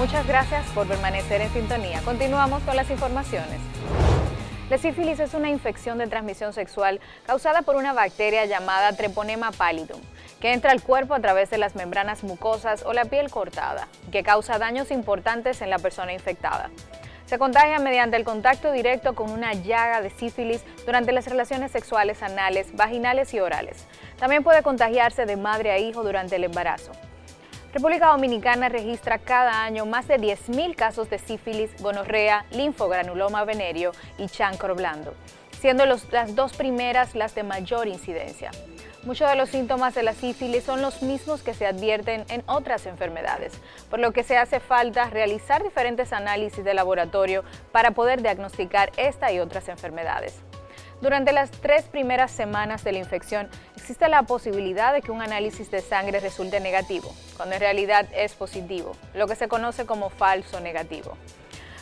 Muchas gracias por permanecer en sintonía. Continuamos con las informaciones. La sífilis es una infección de transmisión sexual causada por una bacteria llamada Treponema pallidum, que entra al cuerpo a través de las membranas mucosas o la piel cortada, que causa daños importantes en la persona infectada. Se contagia mediante el contacto directo con una llaga de sífilis durante las relaciones sexuales anales, vaginales y orales. También puede contagiarse de madre a hijo durante el embarazo. República Dominicana registra cada año más de 10.000 casos de sífilis, gonorrea, linfogranuloma venéreo y chancro blando, siendo las dos primeras las de mayor incidencia. Muchos de los síntomas de la sífilis son los mismos que se advierten en otras enfermedades, por lo que se hace falta realizar diferentes análisis de laboratorio para poder diagnosticar esta y otras enfermedades. Durante las 3 primeras semanas de la infección existe la posibilidad de que un análisis de sangre resulte negativo, cuando en realidad es positivo, lo que se conoce como falso negativo.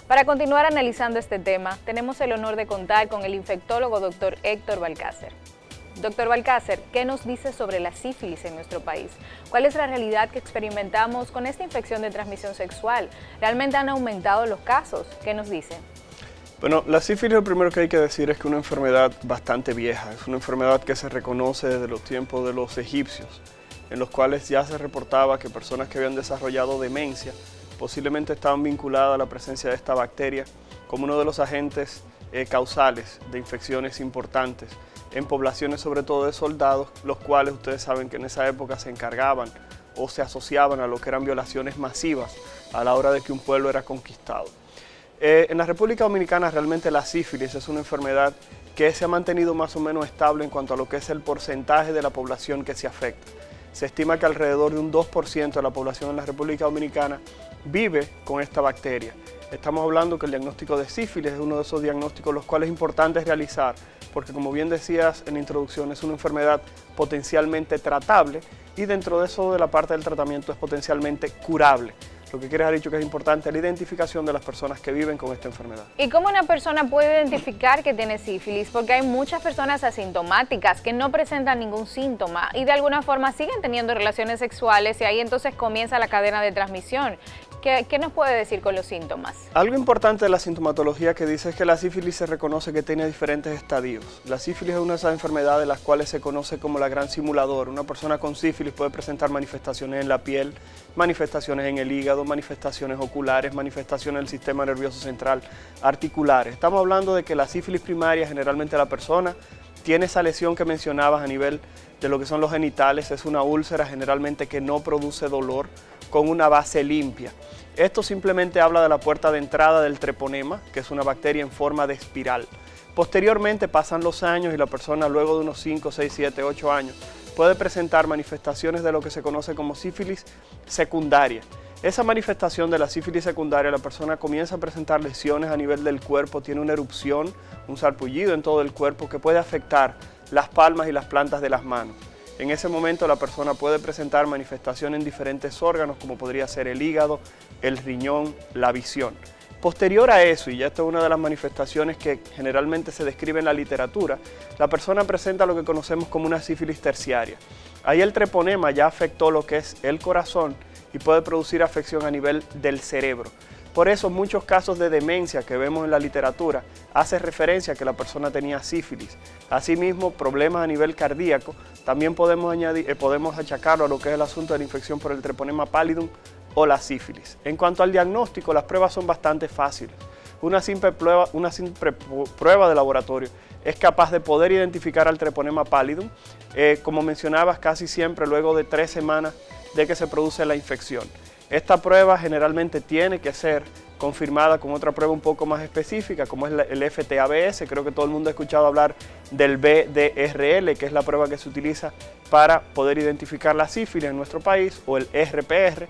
Para continuar analizando este tema, tenemos el honor de contar con el infectólogo Dr. Héctor Balcácer. Dr. Balcácer, ¿qué nos dice sobre la sífilis en nuestro país? ¿Cuál es la realidad que experimentamos con esta infección de transmisión sexual? ¿Realmente han aumentado los casos? ¿Qué nos dice? Bueno, la sífilis lo primero que hay que decir es que es una enfermedad bastante vieja, es una enfermedad que se reconoce desde los tiempos de los egipcios, en los cuales ya se reportaba que personas que habían desarrollado demencia posiblemente estaban vinculadas a la presencia de esta bacteria como uno de los agentes causales de infecciones importantes en poblaciones sobre todo de soldados, los cuales ustedes saben que en esa época se encargaban o se asociaban a lo que eran violaciones masivas a la hora de que un pueblo era conquistado. En la República Dominicana realmente la sífilis es una enfermedad que se ha mantenido más o menos estable en cuanto a lo que es el porcentaje de la población que se afecta. Se estima que alrededor de un 2% de la población en la República Dominicana vive con esta bacteria. Estamos hablando que el diagnóstico de sífilis es uno de esos diagnósticos los cuales es importante realizar, porque como bien decías en la introducción, es una enfermedad potencialmente tratable y dentro de eso de la parte del tratamiento es potencialmente curable. Lo que quiere haber dicho que es importante la identificación de las personas que viven con esta enfermedad. ¿Y cómo una persona puede identificar que tiene sífilis? Porque hay muchas personas asintomáticas que no presentan ningún síntoma y de alguna forma siguen teniendo relaciones sexuales y ahí entonces comienza la cadena de transmisión. ¿Qué nos puede decir con los síntomas? Algo importante de la sintomatología que dice es que la sífilis se reconoce que tiene diferentes estadios. La sífilis es una de esas enfermedades las cuales se conoce como la gran simuladora. Una persona con sífilis puede presentar manifestaciones en la piel, manifestaciones en el hígado, manifestaciones oculares, manifestaciones en el sistema nervioso central, articulares. Estamos hablando de que la sífilis primaria, generalmente la persona tiene esa lesión que mencionabas a nivel de lo que son los genitales, es una úlcera generalmente que no produce dolor, con una base limpia. Esto simplemente habla de la puerta de entrada del treponema, que es una bacteria en forma de espiral. Posteriormente pasan los años y la persona luego de unos 5, 6, 7, 8 años puede presentar manifestaciones de lo que se conoce como sífilis secundaria. Esa manifestación de la sífilis secundaria, la persona comienza a presentar lesiones a nivel del cuerpo, tiene una erupción, un sarpullido en todo el cuerpo que puede afectar las palmas y las plantas de las manos. En ese momento la persona puede presentar manifestación en diferentes órganos como podría ser el hígado, el riñón, la visión. Posterior a eso, y ya esto es una de las manifestaciones que generalmente se describe en la literatura, la persona presenta lo que conocemos como una sífilis terciaria. Ahí el treponema ya afectó lo que es el corazón y puede producir afección a nivel del cerebro. Por eso muchos casos de demencia que vemos en la literatura hace referencia a que la persona tenía sífilis. Asimismo, problemas a nivel cardíaco también podemos achacarlo a lo que es el asunto de la infección por el Treponema pallidum o la sífilis. En cuanto al diagnóstico, las pruebas son bastante fáciles. Una simple prueba de laboratorio es capaz de poder identificar al Treponema pallidum, como mencionabas, casi siempre luego de 3 semanas de que se produce la infección. Esta prueba generalmente tiene que ser confirmada con otra prueba un poco más específica, como es el FTABS. Creo que todo el mundo ha escuchado hablar del BDRL, que es la prueba que se utiliza para poder identificar la sífilis en nuestro país, o el RPR.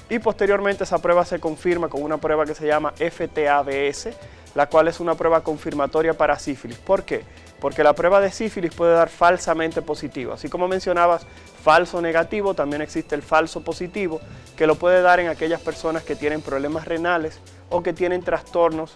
Y posteriormente esa prueba se confirma con una prueba que se llama FTABS, la cual es una prueba confirmatoria para sífilis. ¿Por qué? Porque la prueba de sífilis puede dar falsamente positivo. Así como mencionabas, falso negativo, también existe el falso positivo, que lo puede dar en aquellas personas que tienen problemas renales o que tienen trastornos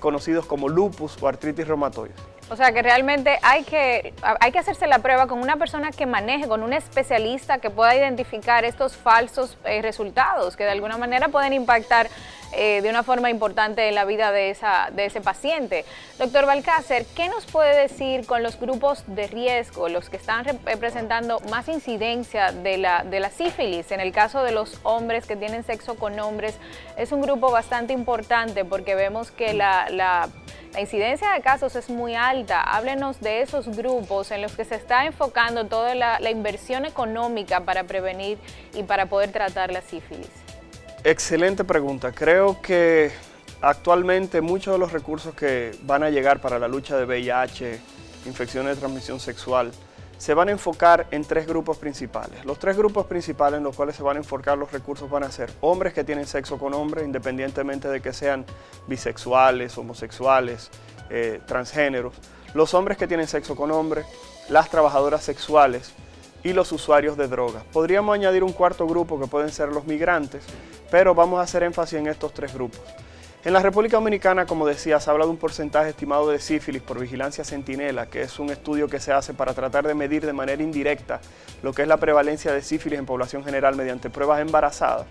conocidos como lupus o artritis reumatoide. O sea que realmente hay que hacerse la prueba con una persona que maneje, con un especialista que pueda identificar estos falsos resultados que de alguna manera pueden impactar de una forma importante en la vida de ese paciente. Doctor Balcácer, ¿qué nos puede decir con los grupos de riesgo, los que están presentando más incidencia de la sífilis? En el caso de los hombres que tienen sexo con hombres, es un grupo bastante importante porque vemos que la incidencia de casos es muy alta. Háblenos de esos grupos en los que se está enfocando toda la inversión económica para prevenir y para poder tratar la sífilis. Excelente pregunta. Creo que actualmente muchos de los recursos que van a llegar para la lucha de VIH, infecciones de transmisión sexual, se van a enfocar en tres grupos principales. Los tres grupos principales en los cuales se van a enfocar los recursos van a ser hombres que tienen sexo con hombres, independientemente de que sean bisexuales, homosexuales, transgéneros, los hombres que tienen sexo con hombres, las trabajadoras sexuales y los usuarios de drogas. Podríamos añadir un cuarto grupo que pueden ser los migrantes, pero vamos a hacer énfasis en estos tres grupos. En la República Dominicana, como decía, se habla de un porcentaje estimado de sífilis por vigilancia centinela, que es un estudio que se hace para tratar de medir de manera indirecta lo que es la prevalencia de sífilis en población general mediante pruebas embarazadas.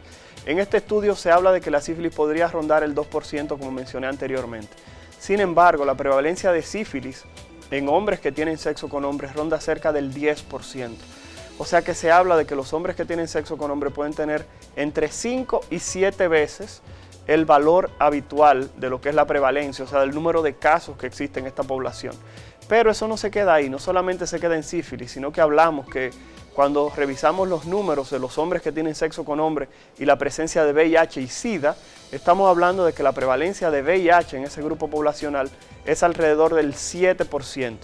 En este estudio se habla de que la sífilis podría rondar el 2%, como mencioné anteriormente. Sin embargo, la prevalencia de sífilis en hombres que tienen sexo con hombres ronda cerca del 10%. O sea que se habla de que los hombres que tienen sexo con hombres pueden tener entre 5 y 7 veces el valor habitual de lo que es la prevalencia, o sea, del número de casos que existe en esta población. Pero eso no se queda ahí, no solamente se queda en sífilis, sino que hablamos que cuando revisamos los números de los hombres que tienen sexo con hombres y la presencia de VIH y SIDA, estamos hablando de que la prevalencia de VIH en ese grupo poblacional es alrededor del 7%,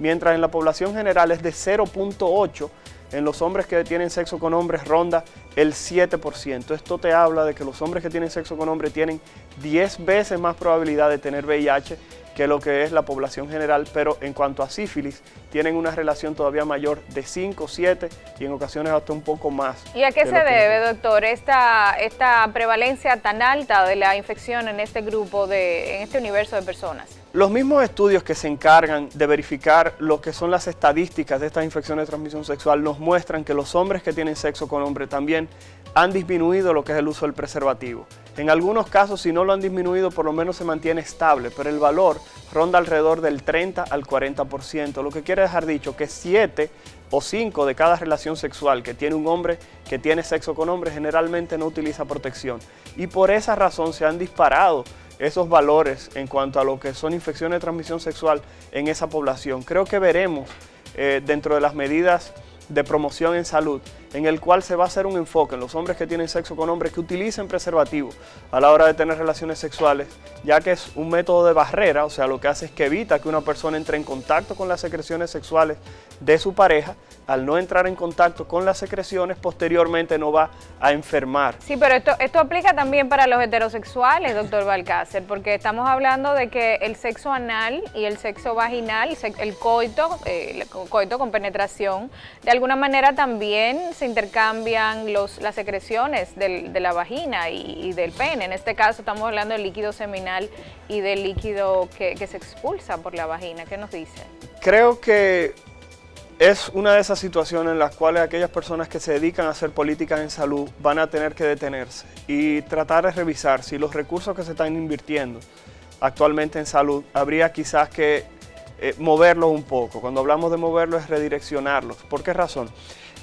mientras en la población general es de 0.8%, en los hombres que tienen sexo con hombres ronda el 7%. Esto te habla de que los hombres que tienen sexo con hombres tienen 10 veces más probabilidad de tener VIH que lo que es la población general, pero en cuanto a sífilis, tienen una relación todavía mayor de 5, 7 y en ocasiones hasta un poco más. ¿Y a qué se debe, doctor, esta prevalencia tan alta de la infección en este grupo, en este universo de personas? Los mismos estudios que se encargan de verificar lo que son las estadísticas de estas infecciones de transmisión sexual nos muestran que los hombres que tienen sexo con hombres también han disminuido lo que es el uso del preservativo. En algunos casos, si no lo han disminuido, por lo menos se mantiene estable, pero el valor ronda alrededor del 30 al 40%, lo que quiere dejar dicho que 7 o 5 de cada relación sexual que tiene un hombre que tiene sexo con hombre generalmente no utiliza protección. Y por esa razón se han disparado esos valores en cuanto a lo que son infecciones de transmisión sexual en esa población. Creo que veremos dentro de las medidas de promoción en salud, en el cual se va a hacer un enfoque en los hombres que tienen sexo con hombres que utilicen preservativo a la hora de tener relaciones sexuales, ya que es un método de barrera, o sea, lo que hace es que evita que una persona entre en contacto con las secreciones sexuales de su pareja. Al no entrar en contacto con las secreciones, posteriormente no va a enfermar. Sí, pero esto aplica también para los heterosexuales, doctor Balcácer, porque estamos hablando de que el sexo anal y el sexo vaginal, el coito con penetración, de alguna manera también se intercambian las secreciones de la vagina y del pene. En este caso estamos hablando del líquido seminal y del líquido que se expulsa por la vagina. ¿Qué nos dice? Creo que es una de esas situaciones en las cuales aquellas personas que se dedican a hacer políticas en salud van a tener que detenerse y tratar de revisar si los recursos que se están invirtiendo actualmente en salud, habría quizás que moverlos un poco. Cuando hablamos de moverlos es redireccionarlos. ¿Por qué razón?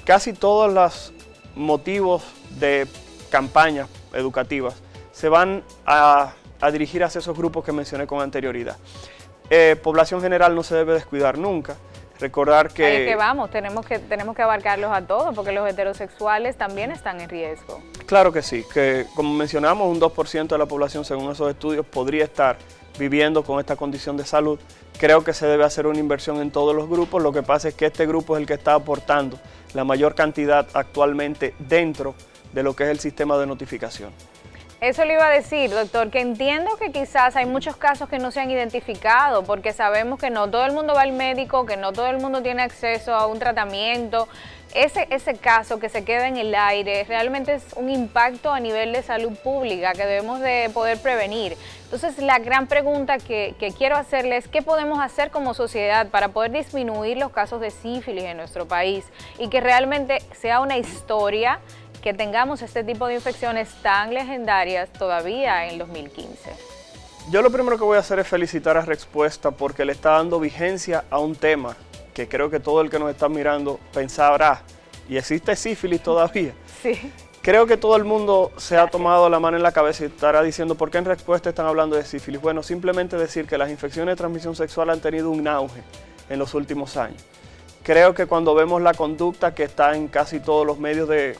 Casi todos los motivos de campañas educativas se van a dirigir hacia esos grupos que mencioné con anterioridad. Población general no se debe descuidar nunca. Recordar que... Ahí es que vamos, tenemos que abarcarlos a todos, porque los heterosexuales también están en riesgo. Claro que sí, que como mencionamos, un 2% de la población, según esos estudios, podría estar viviendo con esta condición de salud. Creo que se debe hacer una inversión en todos los grupos. Lo que pasa es que este grupo es el que está aportando la mayor cantidad actualmente dentro de lo que es el sistema de notificación. Eso le iba a decir, doctor, que entiendo que quizás hay muchos casos que no se han identificado, porque sabemos que no todo el mundo va al médico, que no todo el mundo tiene acceso a un tratamiento. Ese caso que se queda en el aire realmente es un impacto a nivel de salud pública que debemos de poder prevenir. Entonces, la gran pregunta que quiero hacerle es ¿qué podemos hacer como sociedad para poder disminuir los casos de sífilis en nuestro país y que realmente sea una historia que tengamos este tipo de infecciones tan legendarias todavía en 2015? Yo lo primero que voy a hacer es felicitar a Respuesta porque le está dando vigencia a un tema que creo que todo el que nos está mirando pensará, ¿y existe sífilis todavía? Sí. Creo que todo el mundo se ha tomado la mano en la cabeza y estará diciendo, ¿por qué en Respuesta están hablando de sífilis? Bueno, simplemente decir que las infecciones de transmisión sexual han tenido un auge en los últimos años. Creo que cuando vemos la conducta que está en casi todos los medios de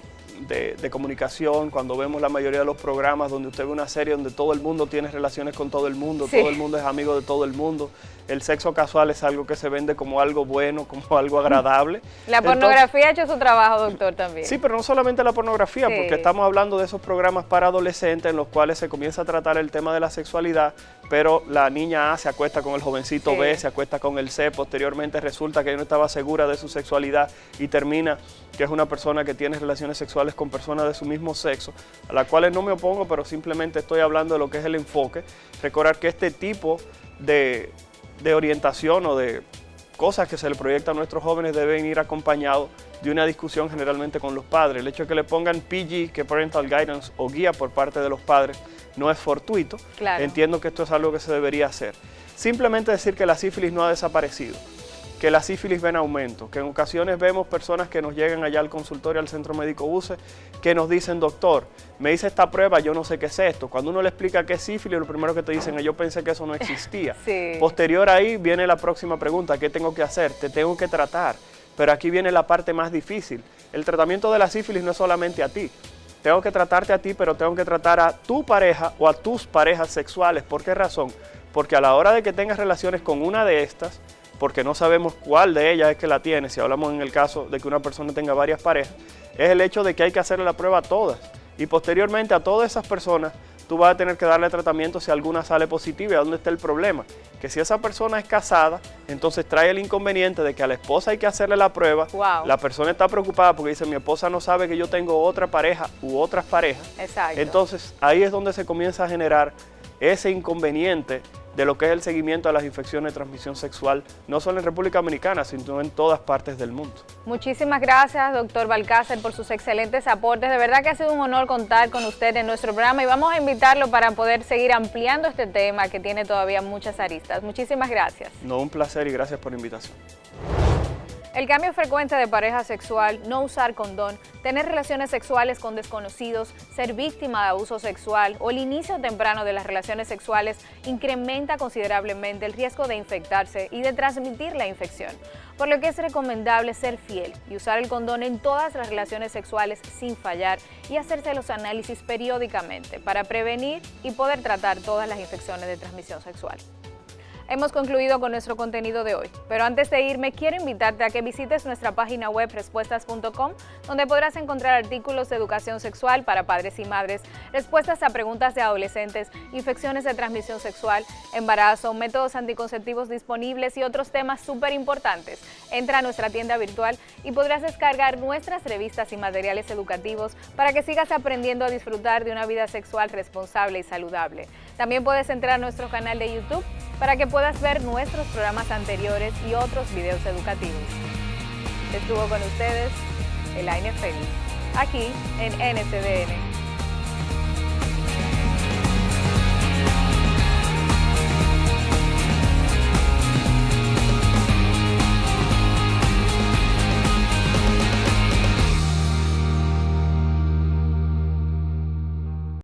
comunicación, cuando vemos la mayoría de los programas donde usted ve una serie donde todo el mundo tiene relaciones con todo el mundo, sí, todo el mundo es amigo de todo el mundo, el sexo casual es algo que se vende como algo bueno, como algo agradable. La pornografía ha hecho su trabajo, doctor, también. Sí, pero no solamente la pornografía, sí, porque estamos hablando de esos programas para adolescentes en los cuales se comienza a tratar el tema de la sexualidad, pero la niña A se acuesta con el jovencito, sí, B, se acuesta con el C, posteriormente resulta que no estaba segura de su sexualidad y termina que es una persona que tiene relaciones sexuales con personas de su mismo sexo, a las cuales no me opongo, pero simplemente estoy hablando de lo que es el enfoque. Recordar que este tipo de orientación o de cosas que se le proyectan a nuestros jóvenes deben ir acompañados de una discusión generalmente con los padres. El hecho de que le pongan PG, que Parental Guidance, o guía por parte de los padres, no es fortuito. Claro. Entiendo que esto es algo que se debería hacer. Simplemente decir que la sífilis no ha desaparecido, que la sífilis va en aumento, que en ocasiones vemos personas que nos llegan allá al consultorio, al centro médico UCE, que nos dicen, doctor, me hice esta prueba, yo no sé qué es esto. Cuando uno le explica qué es sífilis, lo primero que te dicen es, yo pensé que eso no existía. Sí. Posterior ahí viene la próxima pregunta, ¿qué tengo que hacer? Te tengo que tratar, pero aquí viene la parte más difícil. El tratamiento de la sífilis no es solamente a ti. Tengo que tratarte a ti, pero tengo que tratar a tu pareja o a tus parejas sexuales. ¿Por qué razón? Porque a la hora de que tengas relaciones con una de estas, porque no sabemos cuál de ellas es que la tiene, si hablamos en el caso de que una persona tenga varias parejas, es el hecho de que hay que hacerle la prueba a todas. Y posteriormente a todas esas personas, tú vas a tener que darle tratamiento si alguna sale positiva. ¿Y a dónde está el problema? Que si esa persona es casada, entonces trae el inconveniente de que a la esposa hay que hacerle la prueba. Wow. La persona está preocupada porque dice, mi esposa no sabe que yo tengo otra pareja u otras parejas. Exacto. Entonces ahí es donde se comienza a generar ese inconveniente de lo que es el seguimiento a las infecciones de transmisión sexual, no solo en República Dominicana, sino en todas partes del mundo. Muchísimas gracias, doctor Balcácer, por sus excelentes aportes. De verdad que ha sido un honor contar con usted en nuestro programa y vamos a invitarlo para poder seguir ampliando este tema que tiene todavía muchas aristas. Muchísimas gracias. No, un placer y gracias por la invitación. El cambio frecuente de pareja sexual, no usar condón, tener relaciones sexuales con desconocidos, ser víctima de abuso sexual o el inicio temprano de las relaciones sexuales incrementa considerablemente el riesgo de infectarse y de transmitir la infección, por lo que es recomendable ser fiel y usar el condón en todas las relaciones sexuales sin fallar y hacerse los análisis periódicamente para prevenir y poder tratar todas las infecciones de transmisión sexual. Hemos concluido con nuestro contenido de hoy, pero antes de irme quiero invitarte a que visites nuestra página web respuestas.com, donde podrás encontrar artículos de educación sexual para padres y madres, respuestas a preguntas de adolescentes, infecciones de transmisión sexual, embarazo, métodos anticonceptivos disponibles y otros temas súper importantes. Entra a nuestra tienda virtual y podrás descargar nuestras revistas y materiales educativos para que sigas aprendiendo a disfrutar de una vida sexual responsable y saludable. También puedes entrar a nuestro canal de YouTube para que puedas ver nuestros programas anteriores y otros videos educativos. Estuvo con ustedes Elaine Félix, aquí en NCDN.